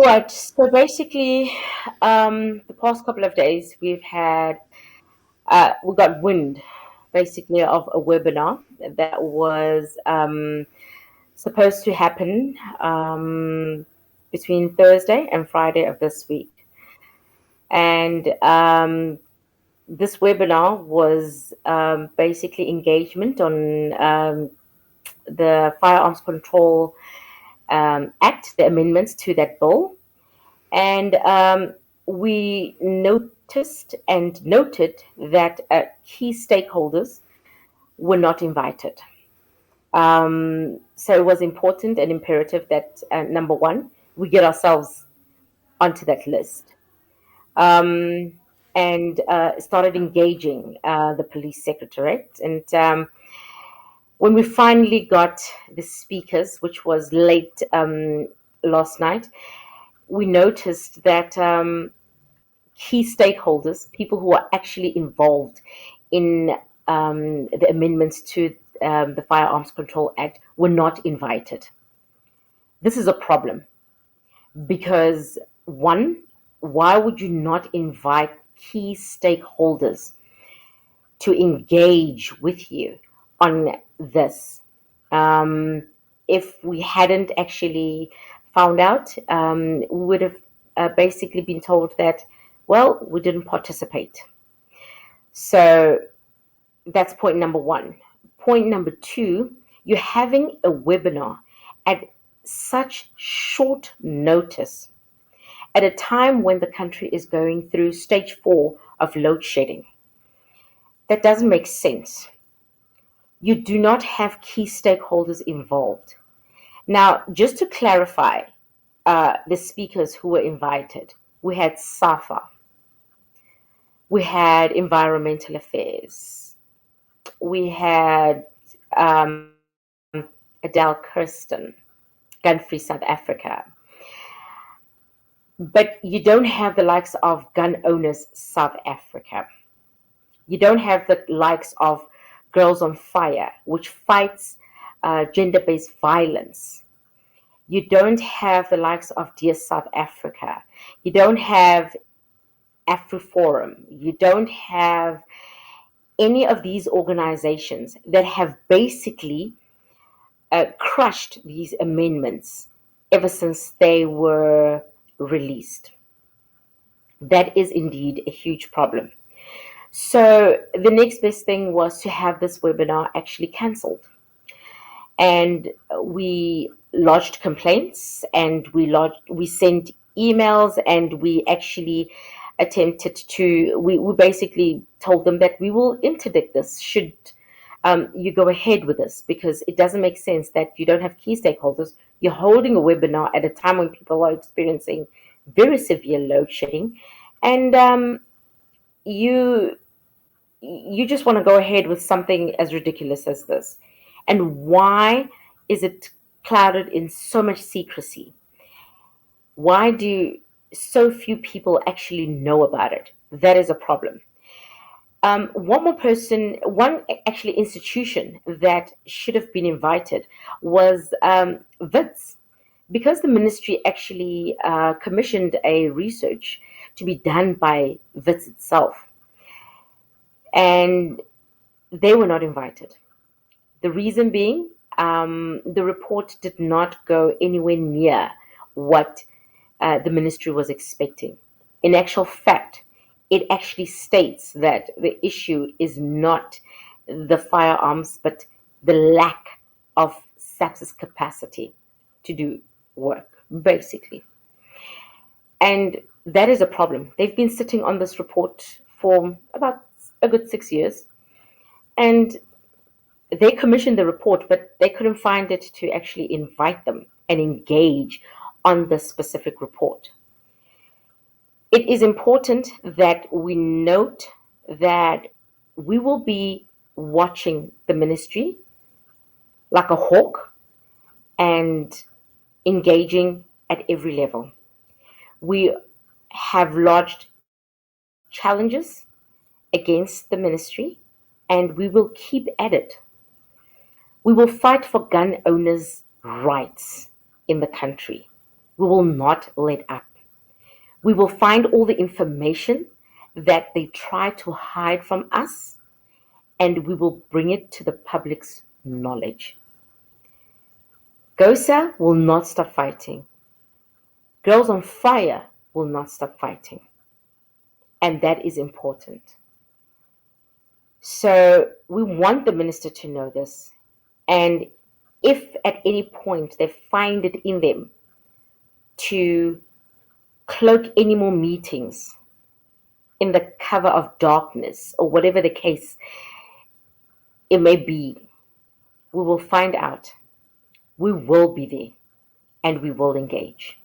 right. So basically, the past couple of days we got wind basically of a webinar that was supposed to happen between Thursday and Friday of this week. And this webinar was basically engagement on the Firearms Control Act, the amendments to that bill. And we noticed and noted that key stakeholders were not invited. So it was important and imperative that, number one, we get ourselves onto that list, um, and started engaging the police secretariat. And when we finally got the speakers, which was late last night, we noticed that key stakeholders, people who are actually involved in the amendments to the Firearms Control Act, were not invited. This is a problem because, one, why would you not invite key stakeholders to engage with you on this? Um, if we hadn't actually found out, we would have basically been told that, well, we didn't participate. So that's point number one. Point number two, you're having a webinar at such short notice at a time when the country is going through stage 4 of load shedding. That doesn't make sense. You do not have key stakeholders involved. Now, just to clarify, the speakers who were invited, we had SAFA, we had Environmental Affairs, we had Adele Kirsten, Gun Free South Africa. But you don't have the likes of Gun Owners South Africa. You don't have the likes of Girls on Fire, which fights gender-based violence. You don't have the likes of Dear South Africa. You don't have AfriForum. You don't have any of these organizations that have basically crushed these amendments ever since they were released. That is indeed a huge problem. So the next best thing was to have this webinar actually cancelled. And we lodged complaints, and we sent emails, and we actually attempted to, we basically told them that we will interdict this should you go ahead with this, because it doesn't make sense that you don't have key stakeholders. You're holding a webinar at a time when people are experiencing very severe load shedding, and you you just want to go ahead with something as ridiculous as this. And why is it clouded in so much secrecy? Why do so few people actually know about it? That is a problem. One actually institution that should have been invited was WITS, because the ministry actually commissioned a research to be done by WITS itself, and they were not invited. The reason being, the report did not go anywhere near what the ministry was expecting. In actual fact, it actually states that the issue is not the firearms, but the lack of SAPS's capacity to do work, basically. And that is a problem. They've been sitting on this report for about a good 6 years, and they commissioned the report, but they couldn't find it to actually invite them and engage on the specific report. It is important that we note that we will be watching the ministry like a hawk and engaging at every level. We have lodged challenges against the ministry, and we will keep at it. We will fight for gun owners' rights in the country. We will not let up. We will find all the information that they try to hide from us, and we will bring it to the public's knowledge. GOSA will not stop fighting. Girls on Fire will not stop fighting. And that is important. So we want the minister to know this. And if at any point they find it in them to cloak any more meetings in the cover of darkness or whatever the case it may be, we will find out. We will be there and we will engage.